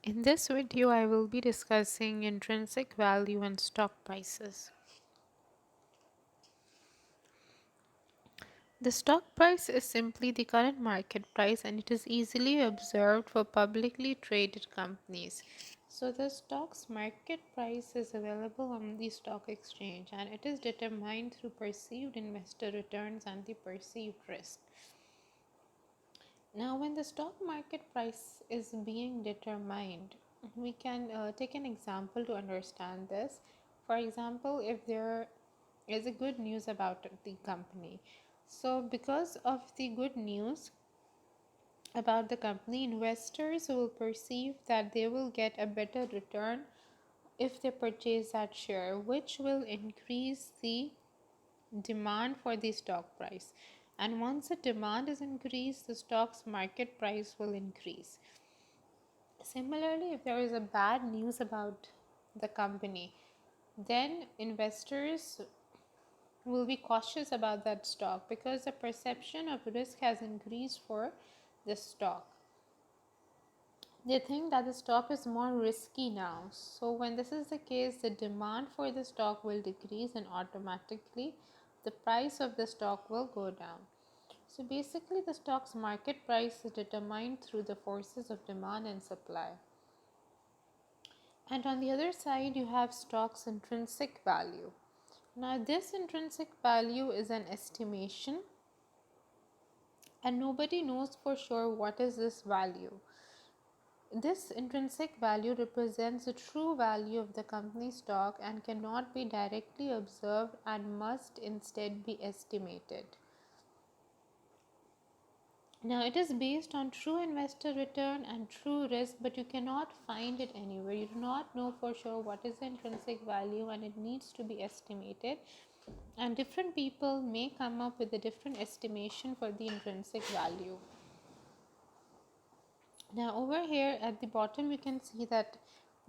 In this video, I will be discussing intrinsic value and stock prices. The stock price is simply the current market price and it is easily observed for publicly traded companies. So, the stock's market price is available on the stock exchange and it is determined through perceived investor returns and the perceived risk. Now, when the stock market price is being determined, we can take an example to understand this. For example, if there is a good news about the company, so because of the good news about the company, investors will perceive that they will get a better return if they purchase that share, which will increase the demand for the stock price. And once the demand is increased, the stock's market price will increase. Similarly, if there is a bad news about the company, then investors will be cautious about that stock because the perception of risk has increased for the stock. They think that the stock is more risky now. So, when this is the case, the demand for the stock will decrease and automatically the price of the stock will go down. So, basically, the stock's market price is determined through the forces of demand and supply. And on the other side, you have stock's intrinsic value. Now, this intrinsic value is an estimation, and nobody knows for sure what is this value. This intrinsic value represents the true value of the company stock and cannot be directly observed and must instead be estimated. Now, it is based on true investor return and true risk, but you cannot find it anywhere. You do not know for sure what is the intrinsic value and it needs to be estimated. And different people may come up with a different estimation for the intrinsic value. Now, over here at the bottom, you can see that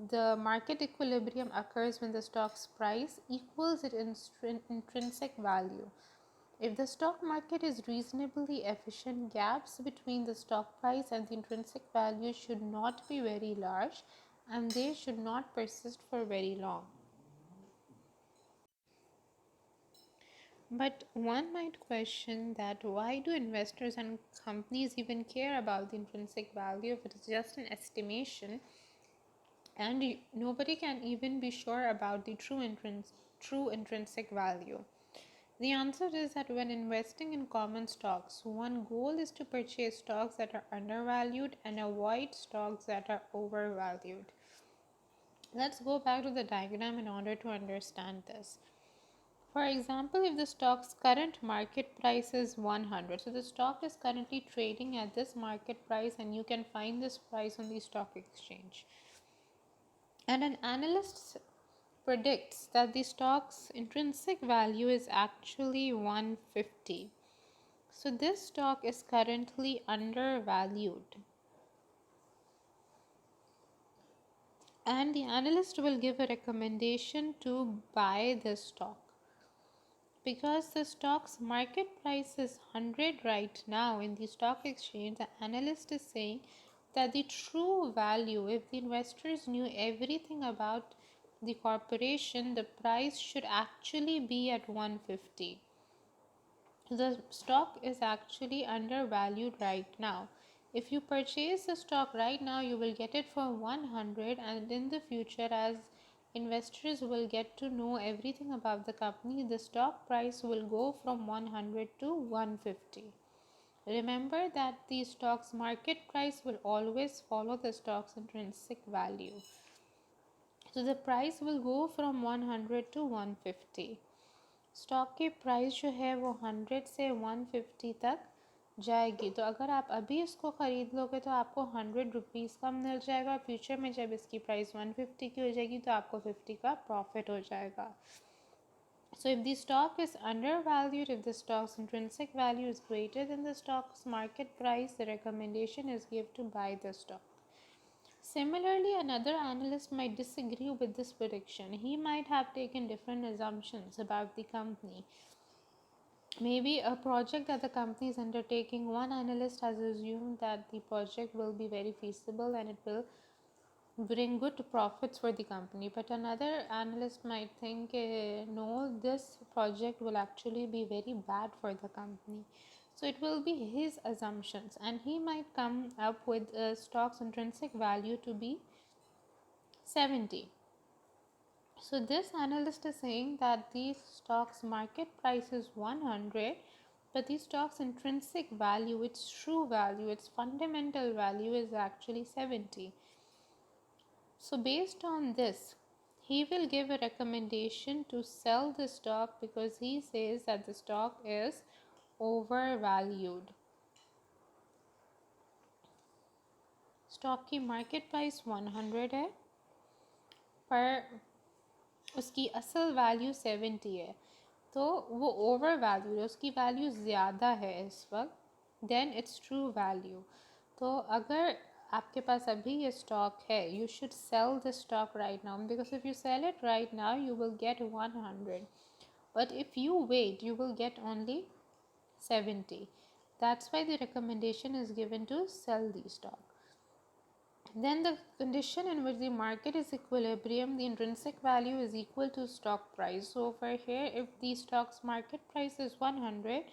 the market equilibrium occurs when the stock's price equals its intrinsic value. If the stock market is reasonably efficient, gaps between the stock price and the intrinsic value should not be very large and they should not persist for very long. But one might question that why do investors and companies even care about the intrinsic value if it is just an estimation and nobody can even be sure about the true intrinsic value? The answer is that when investing in common stocks, one goal is to purchase stocks that are undervalued and avoid stocks that are overvalued. Let's go back to the diagram in order to understand this. For example, if the stock's current market price is 100, so the stock is currently trading at this market price and you can find this price on the stock exchange. And an analyst predicts that the stock's intrinsic value is actually 150. So this stock is currently undervalued. And the analyst will give a recommendation to buy this stock. Because the stock's market price is 100 right now in the stock exchange, the analyst is saying that the true value, if the investors knew everything about the corporation, the price should actually be at 150. The stock is actually undervalued right now. If you purchase the stock right now, you will get it for 100, and in the future, as investors will get to know everything about the company, the stock price will go from 100 to 150. Remember that the stock's market price will always follow the stock's intrinsic value. So the price will go from 100 to 150. Stock की price जो है वो 100 से 150 तक जाएगी। तो अगर आप अभी इसको ख़रीद लोगे तो आपको 100 रुपीज़ कम मिल जाएगा। फ्यूचर में जब इसकी प्राइस 150 की हो जाएगी तो आपको 50 का प्रॉफिट हो जाएगा। So if the stock is undervalued, if the stock's intrinsic value is greater than the stock's market price, the recommendation is given to buy the stock. Similarly, another analyst might disagree with this prediction. He might have taken different assumptions about the company. Maybe a project that the company is undertaking, one analyst has assumed that the project will be very feasible and it will bring good profits for the company. But another analyst might think, no, this project will actually be very bad for the company. So it will be his assumptions, and he might come up with a stock's intrinsic value to be 70. So this analyst is saying that the stock's market price is 100, but the stock's intrinsic value, its true value, its fundamental value is actually 70. So based on this, he will give a recommendation to sell the stock because he says that the stock is overvalued. Stock की market price 100 है, पर उसकी असल value 70 है, तो वो over value है, उसकी वैल्यू ज़्यादा है इस वक्त देन इट्स ट्रू वैल्यू. तो अगर आपके पास अभी ये स्टॉक है, you should sell the stock right now, because if you sell it right now you will get 100, but if you wait you will get only 70. That's why the recommendation is given to sell the stock. Then the condition in which the market is equilibrium, the intrinsic value is equal to stock price. So over here, if the stock's market price is 100,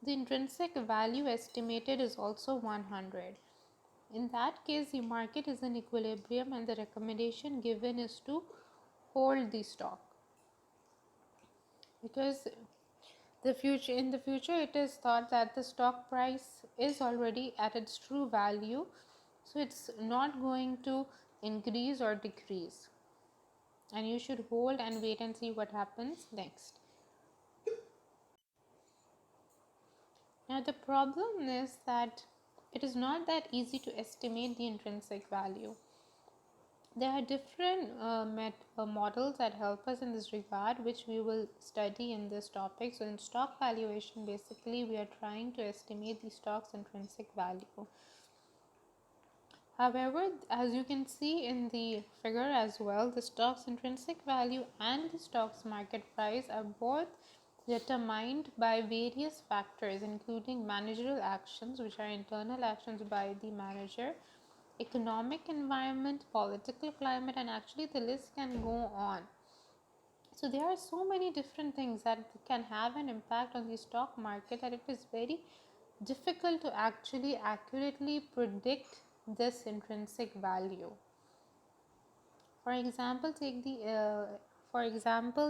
the intrinsic value estimated is also 100. In that case, the market is in equilibrium and the recommendation given is to hold the stock. Because in the future it is thought that the stock price is already at its true value, so it's not going to increase or decrease, and you should hold and wait and see what happens next. Now the problem is that it is not that easy to estimate the intrinsic value. There are different models that help us in this regard, which we will study in this topic. So in stock valuation, basically we are trying to estimate the stock's intrinsic value. However, as you can see in the figure as well, the stock's intrinsic value and the stock's market price are both determined by various factors, including managerial actions, which are internal actions by the manager, economic environment, political climate, and actually the list can go on. So there are so many different things that can have an impact on the stock market that it is very difficult to actually accurately predict this intrinsic value. For example,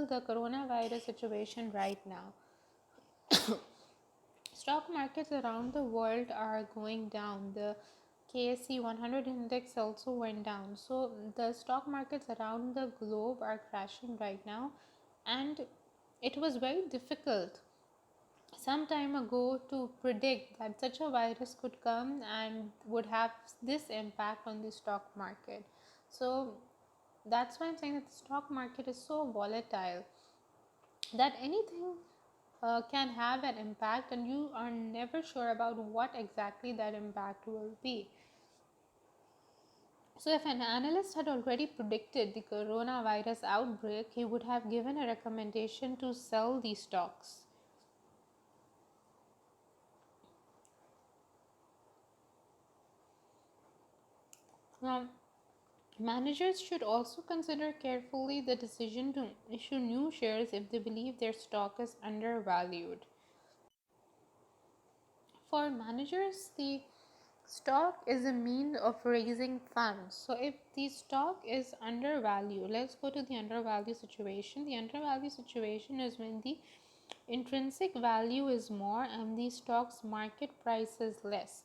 the coronavirus situation right now. Stock markets around the world are going down. The KSE 100 index also went down. So the stock markets around the globe are crashing right now, and it was very difficult some time ago to predict that such a virus could come and would have this impact on the stock market. So that's why I'm saying that the stock market is so volatile that anything can have an impact, and you are never sure about what exactly that impact will be. So if an analyst had already predicted the coronavirus outbreak, he would have given a recommendation to sell these stocks. Now, managers should also consider carefully the decision to issue new shares if they believe their stock is undervalued. For managers, the stock is a mean of raising funds. So if the stock is undervalued, let's go to the undervalued situation. The undervalued situation is when the intrinsic value is more and the stock's market price is less.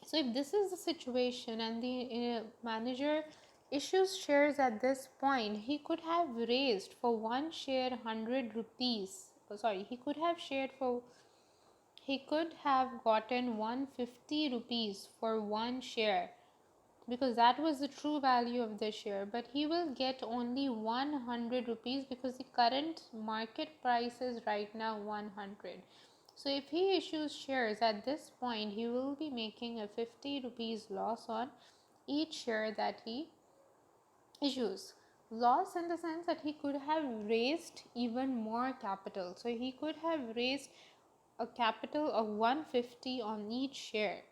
So if this is the situation and the manager issues shares at this point, he could have raised for one share 100 rupees. He could have gotten 150 rupees for one share, because that was the true value of the share, but he will get only 100 rupees because the current market price is right now 100. So if he issues shares at this point, he will be making a 50 rupees loss on each share that he issues. Loss in the sense that he could have raised even more capital. So he could have raised a capital of 150 on each share.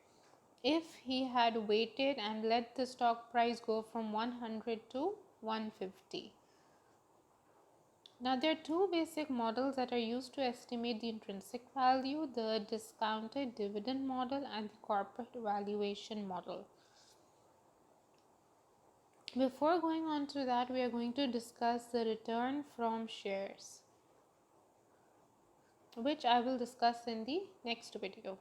if he had waited and let the stock price go from 100 to 150. Now, there are two basic models that are used to estimate the intrinsic value: the discounted dividend model and the corporate valuation model. Before going on to that, we are going to discuss the return from shares, which I will discuss in the next video.